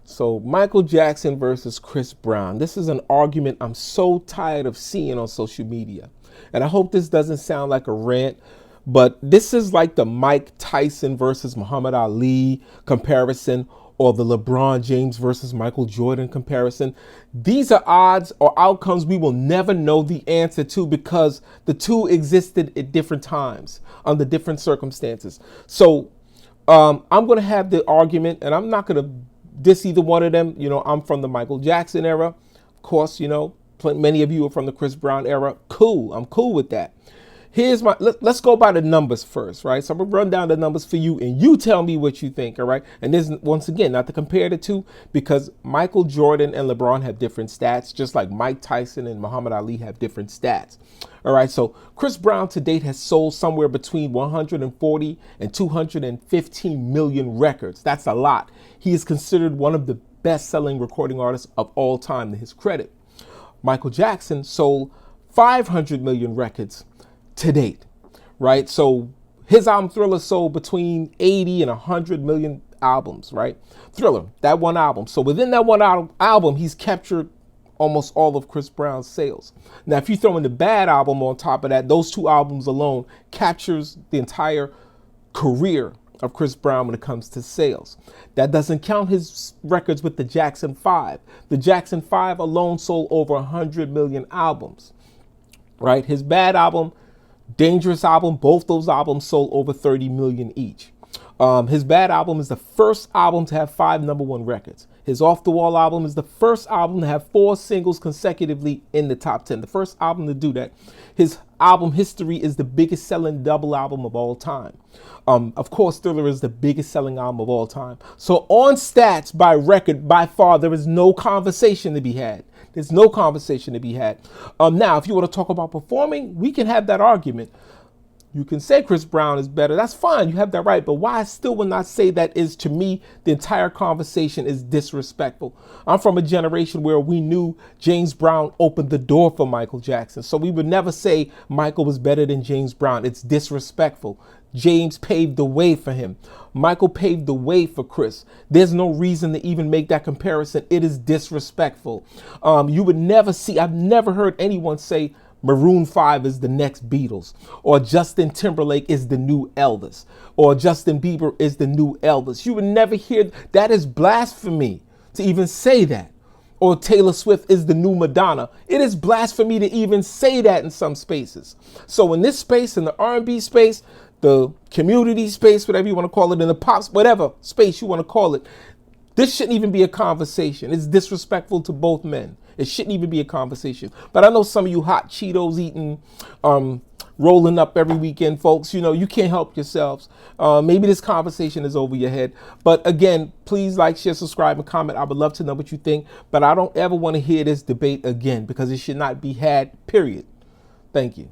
So Michael Jackson versus Chris Brown. This is an argument I'm so tired of seeing on social media. And I hope this doesn't sound like a rant, but this is like the Mike Tyson versus Muhammad Ali comparison, or the LeBron James versus Michael Jordan comparison. These are odds or outcomes we will never know the answer to, because the two existed at different times under different circumstances. So I'm going to have the argument, and I'm not going to diss either one of them. I'm from the Michael Jackson era. Of course, many of you are from the Chris Brown era. Cool. I'm cool with that. Let's go by the numbers first, right? So I'm gonna run down the numbers for you, and you tell me what you think, all right? And this, once again, not to compare the two, because Michael Jordan and LeBron have different stats, just like Mike Tyson and Muhammad Ali have different stats. All right, so Chris Brown to date has sold somewhere between 140 and 215 million records. That's a lot. He is considered one of the best-selling recording artists of all time, to his credit. Michael Jackson sold 500 million records to date, right? So his album Thriller sold between 80 and 100 million albums, right? Thriller, that one album. So within that one album, he's captured almost all of Chris Brown's sales. Now, if you throw in the Bad album on top of that, those two albums alone captures the entire career of Chris Brown when it comes to sales. That doesn't count his records with the Jackson 5. The Jackson 5 alone sold over 100 million albums, right? His Bad album, Dangerous album, both those albums sold over 30 million each. His Bad album is the first album to have 5 #1 records. His Off the Wall album is the first album to have 4 singles consecutively in the top 10. The first album to do that. His album History is the biggest selling double album of all time. Of course, Thriller is the biggest selling album of all time. So on stats by record, by far, there is no conversation to be had. There's no conversation to be had. Now, if you want to talk about performing, we can have that argument. You can say Chris Brown is better. That's fine. You have that right. But why I still will not say that is, to me, the entire conversation is disrespectful. I'm from a generation where we knew James Brown opened the door for Michael Jackson. So we would never say Michael was better than James Brown. It's disrespectful. James paved the way for him. Michael paved the way for Chris. There's no reason to even make that comparison. It is disrespectful. You would never see, I've never heard anyone say Maroon 5 is the next Beatles, or Justin Timberlake is the new Elvis, or Justin Bieber is the new Elvis. You would never hear that. Is blasphemy to even say that. Or Taylor Swift is the new Madonna. It is blasphemy to even say that in some spaces. So in this space, in the R&B space, the community space, whatever you want to call it, in the pops, whatever space you want to call it, this shouldn't even be a conversation. It's disrespectful to both men. It shouldn't even be a conversation. But I know some of you hot Cheetos eating, rolling up every weekend folks, you can't help yourselves. Maybe this conversation is over your head. But again, please like, share, subscribe, and comment. I would love to know what you think. But I don't ever want to hear this debate again, because it should not be had, period. Thank you.